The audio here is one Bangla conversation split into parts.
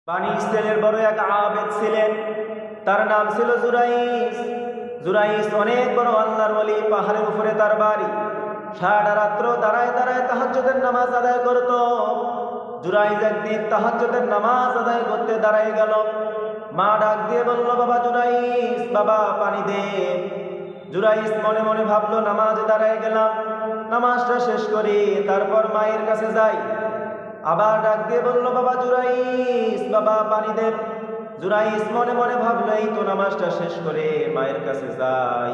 বানি ইসরায়েলের বড় এক আবেদ ছিলেন, তার নাম ছিল জুরাইস। জুরাইস অনেক বড় আল্লাহর ওলি, পাহাড়ের উপরে তার বাড়ি। সারা রাত্র দাঁড়ায় দাঁড়ায় তাহাজ্জুদের নামাজ আদায় করত। জুরাইস একদিন তাহাজ্জুদের নামাজ আদায় করতে দাঁড়ায় গেল। মা ডাক দিয়ে বলল, বাবা জুরাইস, বাবা পানি দে। জুরাইস মনে মনে ভাবলো, নামাজ দাঁড়ায় গেলাম, নামাজটা শেষ করি, তারপর মায়ের কাছে যাই। আবার ডাক দিয়ে বলল, বাবা জুরাইস, বাবা পানি দে। জুরাইস মনে মনে ভাবলো, এই তো নামাজটা শেষ করে মায়ের কাছে যাই।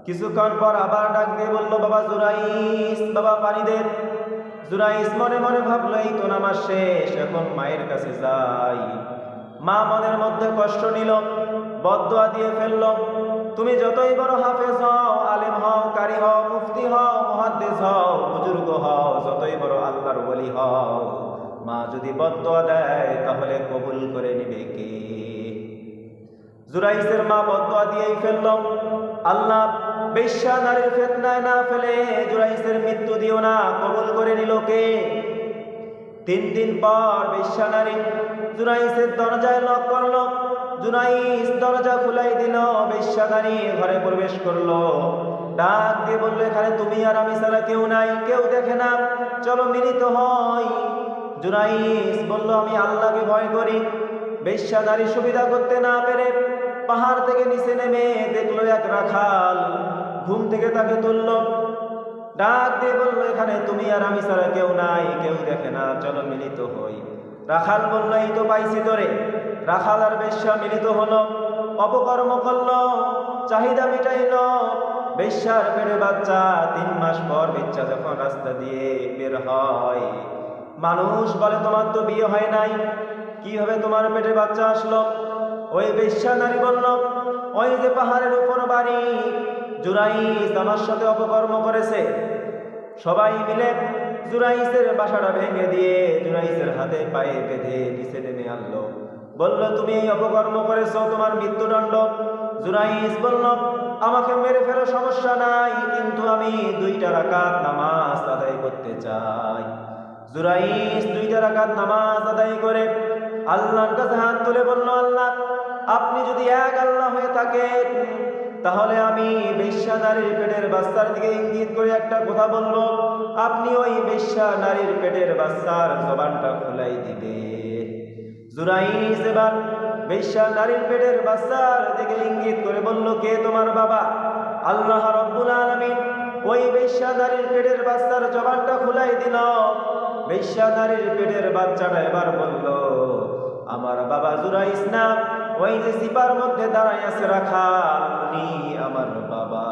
কিছুক্ষণ পর আবার ডাক দিয়ে বলল, বাবা জুরাইস, বাবা পানি দে। জুরাইস মনে মনে ভাবলো, এই তো নামাজ শেষ, এখন মায়ের কাছে যাই। মা মনের মধ্যে কষ্ট নিল, বদদুয়া দিয়ে ফেলল, তুমি যতই বড় হাফেজ হও, আলেম হও, কারি হও, মুফতি হও, মুহাদ্দিস হও, বুজুর্গ হও, যতই বড় আল্লাহর ওলি হও, মা যদি বদদুয়া দেয় তাহলে কবুল করে নিবে কে? জুরাইসের মা বদদুয়া দিয়েই ফেলল, আল্লাহ বেশ্যা নারীর ফিতনায় না ফেলে জুরাইসের মৃত্যু দিও না, কবুল করে নিল কে? 3 দিন পর বেশ্যা নারী জুরাইসের দরজায় নক করল। জুরাইস দরজা খুলাই দিল, বেশ্যা নারী ঘরে প্রবেশ করলো। ডাক দিয়ে বলল, এখানে তুমি আর আমি ছাড়া কেউ নাই, কেউ দেখে না, চলো মিলিত হই। জুরাইস বলল, আমি আল্লাহকে ভয় করি। বেশ্যা নারী সুবিধা করতে না পেরে পাহাড় থেকে নিচে নেমে দেখলো এক রাখাল, ঘুম থেকে তাকে তুলল। ডাক দিয়ে বলল, এখানে তুমি আর আমি ছাড়া কেউ নাই, কেউ দেখে না, চলো মিলিত হই। রাখাল বলল, এই তো পাইছি তোরে। রাখাল আর বেশ্যা মিলিত হলো, অপকর্ম করলো, চাহিদা মিটাইল। বেশ্যার পেটে বাচ্চা। 3 মাস পর বাচ্চা যখন রাস্তা দিয়ে বের হয়, মানুষ বলে, তোমার তো বিয়ে হয় নাই, কিভাবে তোমার পেটে বাচ্চা আসলো? ওই বেশ্যা নারী বলল, ওই যে পাহাড়ের উপর বাড়ি, জুরাইস আমার সাথে অপকর্ম করেছে। সবাই মিলে জুরাইসের বাসাটা ভেঙে দিয়ে জুরাইসের হাতে পায়ে বেঁধে নিচে নেমে আনলো। বলল, তুমি এই অপকর্ম করেছো, তোমার মৃত্যুদণ্ড। জুরাইস বলল, আমাকে মেরে ফেলো, সমস্যা নাই, কিন্তু আমি 2 রাকাত নামাজ আদায় করতে চাই। জুরাইস 2 রাকাত নামাজ আদায় করে আল্লাহর কাছে হাত তুলে বলল, আল্লাহ, আপনি যদি এক আল্লাহ হয়ে থাকেন, তাহলে আমি বেশ্যা নারীর পেটের বাচ্চার দিকে ইঙ্গিত করে একটা কথা বলবো, আপনি ওই বেশ্যা নারীর পেটের বাচ্চার জবানটা খুলাই দিবে। জুরাইস এবার বেশ্যা নারীর পেটের বাচ্চার দিকে ইঙ্গিত করে বলল, কে তোমার বাবা? আল্লাহ রাব্বুল আলামিন ওই বেশ্যা নারীর পেটের বাচ্চার জবানটা খুলাই দিল। বেশ্যা নারীর পেটের বাচ্চাটা এবার বলল, আমার বাবা জুরাইস না, ওই যে সিপার মধ্যে দাঁড়ায় আছে রাখাল, উনি আমার বাবা।